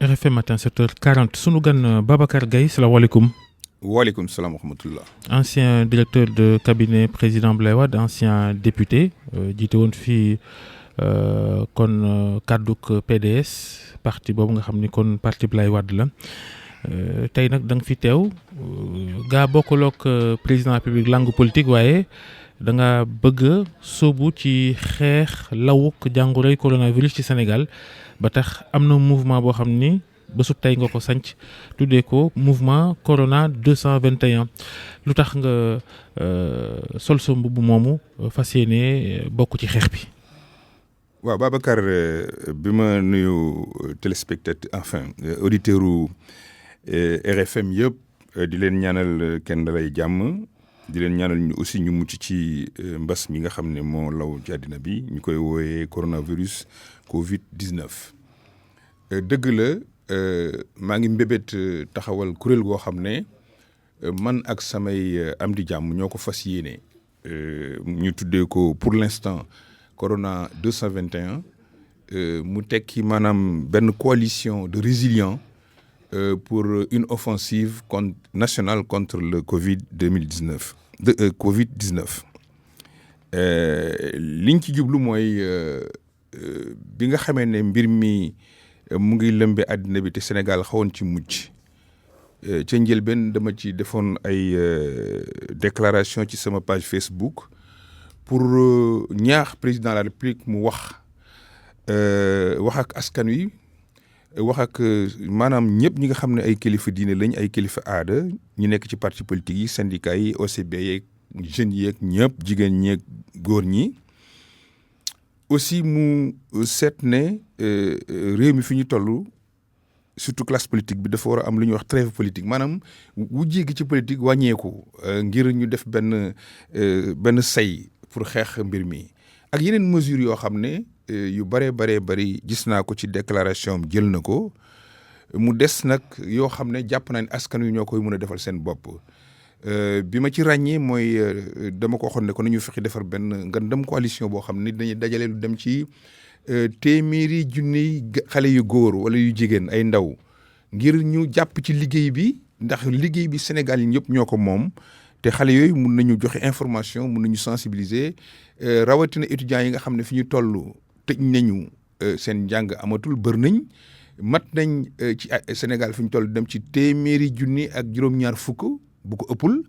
RFM matin 7h40 sunu gan Babacar Gaye salaamaaleykum. waaleykum salaam wa rahmatullah. Ancien directeur de cabinet président Abdoulaye Wade, ancien député jiite woon fii kon kàdduk PDS parti boobu nga xam ni kon parti Abdoulaye Wade la tey nag da nga fi teew gaa bokkaloog président de la République langue politique waaye da nga bëgg sóobu ci xeex lawuk jàngoroy coronavirus ci Sénégal ba tax am na mouvement boo xam ni bésu tey nga ko sanc tuddee ko mouvement Corona 221 lu tax nga sol sa mbubb moomu fas yéene bokk ci xeex bi. waaw Babacar bi ma nuyu téléspectateur enfin auditeur u RFM yëpp di leen ñaanal kenn dalay jàmm di leen ñaanal ñu aussi ñu mucc ci mbas mi nga xam ne moo law ci àddina bi ñu koy wooyee coronavirus Covid-19 dëgg la maa ngi mbébét taxawal kuréel goo xam ne man ak samay am di jàmm ñoo ko fas yéene ñu tuddee ko pour l'instant Corona 221 mu tekki maanaam benn coalition de résilients pour une offensive nationale contre le Covid-19 Covid-19 liñ ci jublu mooy bi nga xamee ne mbir mi mu ngi lëmbe àddina bi te Sénégal xawoon ci mucc ca njëlbeen dama ci defoon ay déclaration ci sama page Facebook pour ñaax président de la République mu wax ak askan wi wax ak maanaam ñëpp ñi nga xam ne ay kilifa diine lañ ay kilifa aada ñu nekk ci parti politique yi syndicats yi OCB yeeg jeunes yeeg ñëpp jigéen ñeeg góor ñi aussi mu seet ne réew mi fi ñu toll surtout classe politique bi dafa war a am lu ñuy wax trêve politique maanaam wu jéegi ci politique wàññeeku ngir ñu def benn say pour xeex mbir mi ak yeneen mesures yoo xam ne yu bari gis naa ko ci déclaration am jël na ko mu des nag yoo xam ne jàpp naa ne askan wi ñoo koy mën a defal seen bopp bi ma ci ràññee mooy dama ko waxoon ne ko nañu fexe defar benn ngandam coalition boo xam ne dañuy dajale lu dem ci téeméeri junniy xale yu góor wala yu jigéen ay ndaw ngir ñu jàpp ci liggéey bi ndax liggéey bi Sénégal yi ñëpp ñoo ko moom te xale yooyu mun nañu joxe information mun nañu sensibiliser rawatina étudiants yi nga xam ne fi ñu toll tëj nañu seen njàng amatul bër nañ mat nañ ci Sénégal fi ñu toll dem ci téeméeri junni ak juróom-ñaar fukk bu ko ëppul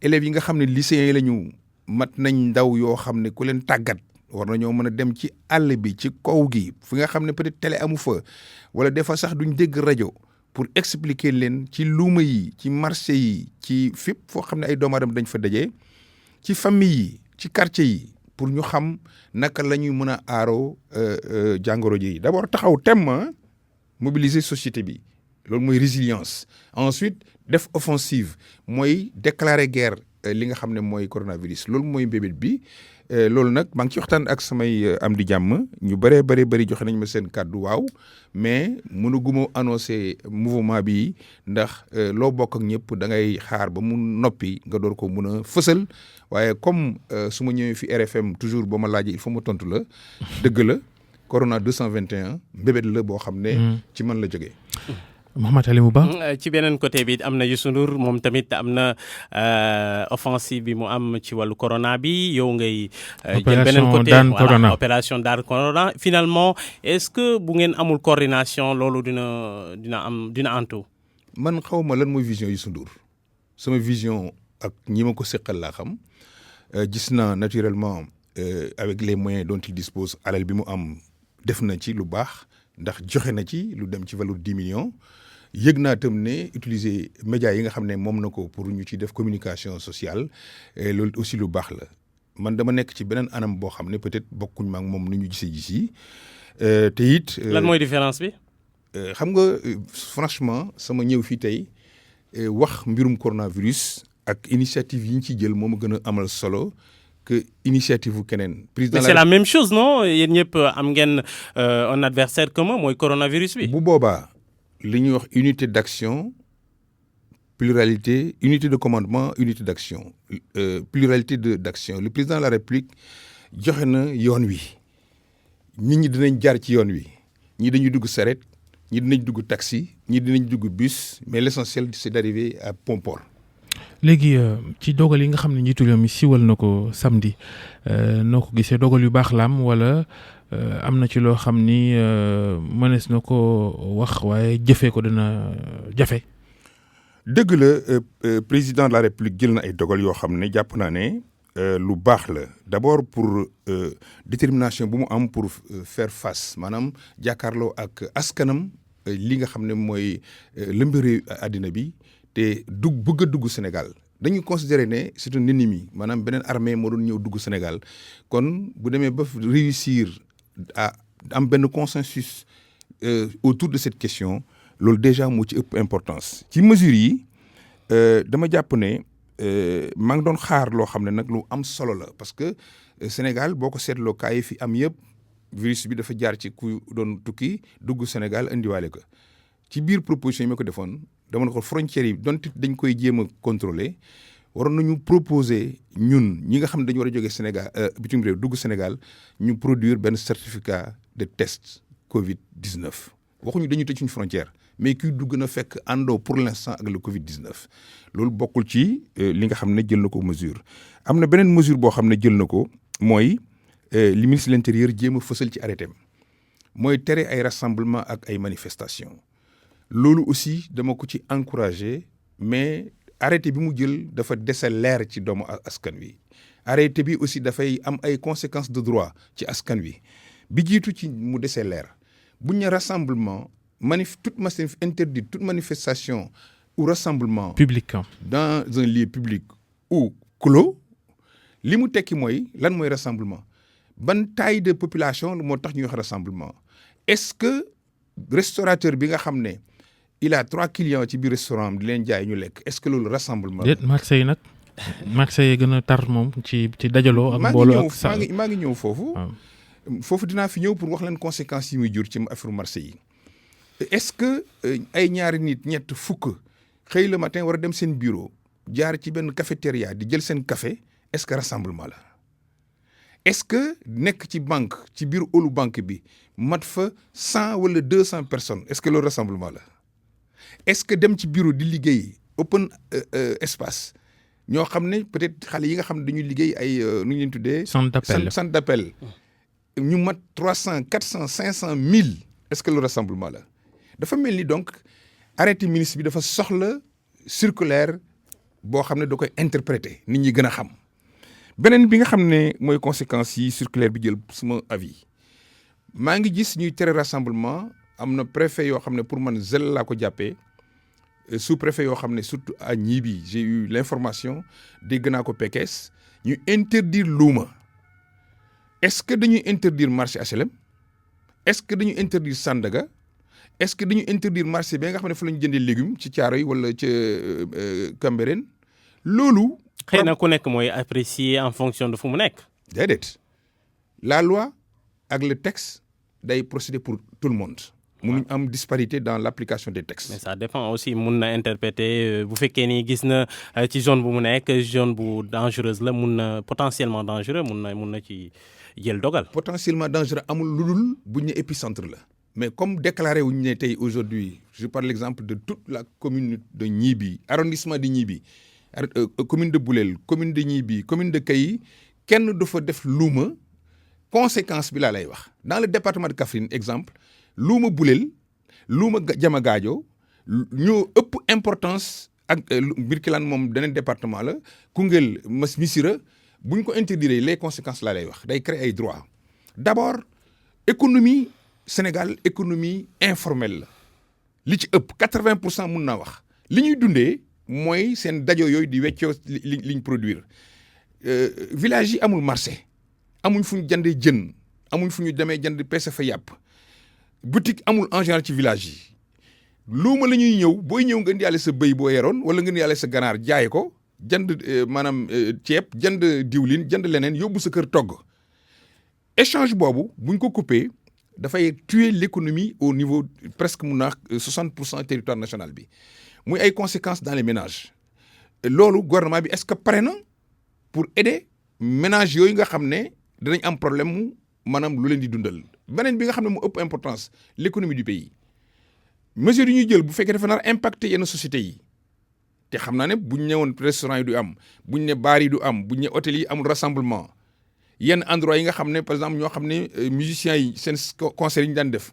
élèves yi nga xam ne lycéens yi la ñu mat nañ ndaw yoo xam ne ku leen tàggat war nañoo mën a dem ci àll bi ci kaw gi fi nga xam ne peut-être télé amu fa wala des fois sax duñ dégg rajo pour expliquer leen ci luuma yi ci marché yi ci fépp foo xam ne ay doomu aadama dañ fa daje ci famille yi ci quartier yi pour ñu xam naka la ñuy mën a aaroo jàngoro ji d'abord taxaw temm mobiliser société bi loolu mooy résilience ensuite def offensive mooy déclarer guerre li nga xam ne mooy coronavirus loolu mooy mbébét bi loolu nag maa ngi ci waxtaan ak samay am di jàmm ñu bari joxe nañ ma seen kàddu waaw mais mënuguma annoncé mouvement bi ndax loo bokk ak ñëpp da ngay xaar ba mu noppi nga door ko mun a fësal waaye comme su ma ñëwee fi RFM toujours ba ma laajee il faut ma tontu la dëgg la Corona 221 mbébét la boo xam ne ci man la jógee. Mouhamed Alimou Ba. ci beneen côté bi am na Youssou Ndour moom tamit am na offensive bi mu am ci wàllu corona bi yow ngay. jël beneen côté voilà opération daan corona finalement est-ce que bu ngeen amul coordination loolu dina antu. man xaw ma lan mooy vision Youssou Ndour sama vision ak ñi ma ko seqal laa xam gis naa naturellement avec les moyens dont il dispose alal bi mu am def na ci lu baax ndax joxe na ci lu dem ci valeur 10 millions. yëg naa tam ne utiliser médias yi nga xam ne moom na ko pour ñu ci def communication sociale loolu aussi lu baax la man dama nekk ci beneen anam boo xam ne peut-être bokkuñ ma ak moom nu ñu gisee gis yi te it. lan mooy différence bi. xam nga franchement sama ñëw fii tey wax mbirum coronavirus ak initiative yi ñu ci jël moom a gën a amal solo que initiative bu keneen. président mais c'est la même chose non yéen ñëpp am ngeen un adversaire commun mooy coronavirus bi. bu boobaa. li ñuy wax unité d'action pluralité unité de commandement unité d'action pluralité d'action le président de la République joxe na yoon wi nit ñi dinañ jaar ci yoon wi ñii dañuy dugg saret ñi dinañ dugg taxi ñi dinañ dugg bus mais l'essentiel c'est d'arriver à Pomport. léegi ci dogal yi nga xam ne njiitu réew mi siwal na ko samedi noo ko gisee dogal yu baax la am wala am na ci loo xam ni mënees na ko wax waaye jëfee ko dina jafe. dëgg la président de la république jël na ay dogal yoo xam ne jàpp naa ne lu baax la d'abord pour détermination bu mu am pour faire face maanaam jàkkaarloo ak askanam li nga xam ne mooy lëmbëre àddina bi te bëgg a dugg Sénégal dañu considérer ne c'est un ennemi maanaam beneen armée moo doon ñëw dugg Sénégal kon bu demee ba réussir à am benn consensus autour de cette question loolu déjà moo ci ëpp importance. ci mesures yi dama jàpp ne maa ngi doon xaar loo xam ne nag lu am solo la parce que Sénégal boo ko seetloo cas yi fi am yëpp virus bi dafa jaar ci ku doon tukki dugg Sénégal indiwaale ko ci biir proposition yi ma ko defoon dama ne ko frontières yi donte dañ koy jéem a contrôler waroon nañu proposer ñun ñi nga xam ne dañu war a jógee Sénégal bitim réew dugg Sénégal ñu produire benn certificat de test Covid-19 waxuñu dañu tëj suñu frontière mais kuy dugg na fekk àndoo pour l'instant ak le Covid-19 loolu bokkul ci li nga xam ne jël na ko mesure. am na beneen mesure boo xam ne jël na ko mooy li ministre de l'intérieur jéem a fësal ci arrêté mooy tere ay rassemblement ak ay manifestations. loolu aussi dama ko ci encourager mais arrêté bi mu jël dafa dese leer ci doomu askan wi arrêté bi aussi dafay am ay conséquences de droit ci askan wi bi jiitu ci mu dese leer bu ñu rassemblement toute manifestation ou rassemblement public dans un lieu public ou clos li mu tekki mooy lan mooy rassemblement ban taille de population moo tax ñuy wax rassemblement est-ce que restaurateur bi nga xam ne il a 3 clients ci biir restaurant di leen jaay ñu lekk est-ce que loolu rassemblement. déet marché yi nag marché yi gën a tar moom ci dajaloo. ak mbooloo ak maa ngi ñëw foofu. foofu dinaa fi ñëw pour wax leen conséquences yi muy jur ci affaire marché yi. est-ce que ay ñaari nit ñett fukk xëy le matin war a dem seen bureau jaar ci benn cafétéria di jël seen café est-ce que rassemblement la. est-ce que nekk ci banque ci biir holu banque bi mat fa 100 wala 200 personnes est-ce que loolu rassemblement la. est-ce que dem ci bureau di liggéey open espace ñoo xam ne peut-être xale yi nga xam ne dañuy liggéey ay nu ñu leen tuddee. centre d'appel ñu mat 300 400 500 1000 est-ce que le rassemblement la. dafa mel ni donc arrêté ministre bi dafa soxla circulaire boo xam ne da koy interpréter nit ñi gën a xam beneen bi nga xam ne mooy conséquences yi circulaire bi jël suma avis maa ngi gis ñuy tere rassemblement am na préfet yoo xam ne pour man zel laa ko jàppee sous-préfet yoo xam ne surtout à Gniby j'ai eu l'information dégg naa ko Pekes ñu interdire luuma est-ce que dañuy interdire marché HLM est-ce que dañuy interdire Sandaga est-ce que dañuy interdire marché bi nga xam ne fa la ñu jëndee légumes ci Thiaroye wala ca Cambérène loolu. xëy na ku nekk mooy apprécier en fonction de fu mu nekk. déedéet la loi ak le texte day procéder pour tout le monde. mënuñ am disparité dans l'application des textes. mais ça dépend aussi mun na interpréter bu fekkee ni gis na ci zone bu mu nekk zone bu dangereuse la mun na potentiellement dangereux mun na ci jël dogal. potentiellement dangereux amul lu dul bu ñu épicentre la. mais comme déclaré wuñu ne tey aujourd'hui je parle l'exemple de toute la commune de Gniby arrondissement de Gniby commune de Boulel commune de Gniby commune de Kayi kenn du fa def luuma conséquence bi laa lay wax dans le département de Kaffrine exemple luuma Boulel luuma Diamagaajo ñoo ëpp importance ak Birkelane moom beneen département la Koungheul Missirah bu ñu ko interdire les conséquences laa lay wax day créer ay droits d'abord économie Sénégal économie informelle la li ci ëpp 80% mun naa wax li ñuy dundee mooy seen dajo yooyu di weccoo li ñu produire village yi amul marché amuñ fu ñu jëndee jën amuñ fu ñu demee jënd peese fa yàpp boutique amul en général ci village yi luuma la ñuy ñëw booy ñëw nga indiwaale sa bëy boo yoroon wala nga indiwaale sa ganaar jaay ko jënd maanaam ceeb jënd diwlin jënd leneen yóbbu sa kër togg échange boobu buñ ko coupé dafay tuer l'économie au niveau presque mun naa 60% territoire national bi muy ay conséquences dans les ménages loolu gouvernement bi est-ce que pare na pour aider ménages yooyu nga xam ne danañ am problème mu maanaam lu leen di dundal beneen bi nga xam ne mu ëpp importance l'économie du pays mesures yi ñuy jël bu fekkee dafa nar impacter yenn sociétés yi te xam naa ne buñ ne woon restaurant yi du am buñ ne bar yi du am buñ ne hôtel yi amul rassemblement yenn endroit yi nga xam ne par exemple ñoo xam ne musiciens yi seen concert yi ñu daan def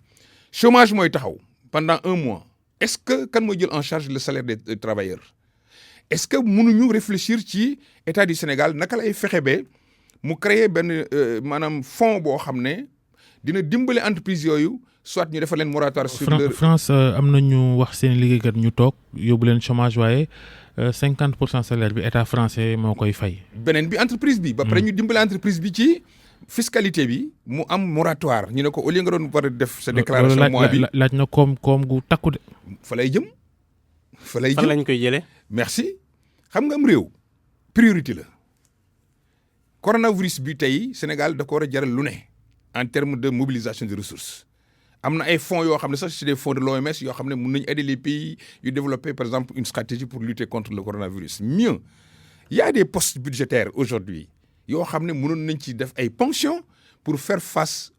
chômage mooy taxaw pendant 1 mois est-ce que kan mooy jël en charge le salaire des travailleurs est-ce que mënuñu réfléchir ci état du Sénégal naka lay fexe ba mu créer benn maanaam fonds boo xam ne dina dimbale entreprise yooyu soit ñu defal leen moratoire sur France am na ñu wax seen liggéeykat ñu toog yóbbu leen chômage waaye 50% salaire bi état français moo koy fay. beneen bi entreprise bi. ba pare ñu dimbale entreprise bi ci fiscalité bi mu am moratoire ñu ne ko au lieu nga doon war a def sa déclaration mois bi laaj na koom gu takku de. fa lay jëm. fan lañ koy jëlee. merci xam nga am réew priorité la coronavirus bi tey Sénégal da ko war a jaral lu ne en termes de mobilisation des ressources. am na ay fonds yoo xam ne sax c'est des fonds de l'OMS yoo xam ne mën nañu aider les pays yu développer par exemple une stratégie pour lutter contre le coronavirus. Mieux, il y a des postes budgétaires aujourd'hui yoo xam ne mënoon nañ ci def ay ponctions pour faire face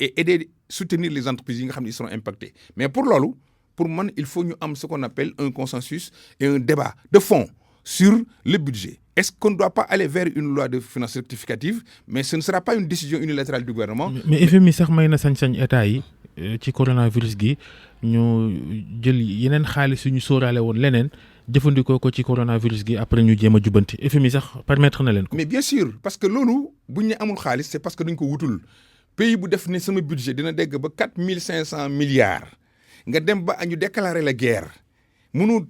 et aider soutenir les entreprises yi nga xam ne ils seront impactés. Mais pour loolu pour man il faut ñu am ce qu'on appelle un consensus et un débat de fond sur le budget. Est-ce qu'on ne doit pas aller vers une loi de finances rectificative, mais ce ne sera pas une décision unilatérale du gouvernement. Mais FMI sax may na sañ-sañ état yi ci coronavirus gi ñu jël yeneen xaalis yu ñu sóoraale woon leneen jëfandikoo ko ci coronavirus gi après ñu jéem a jubbanti FMI sax permettre na leen ko. Mais bien sûr parce que loolu bu ñu ne amul xaalis c'est parce que dañ ko wutul pays bu def ne sama budget dina dégg ba 4500 milliards nga dem ba ñu déclarer la guerre mënu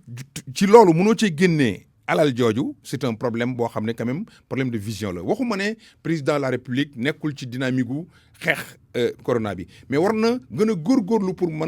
ci loolu mënoo cee génnee. alal jooju c'est un problème boo xam ne quand même problème de vision la waxuma ne président de la République nekkul ci dynamique gu xeex corona bi mais war na gën a góorgóorlu pour mën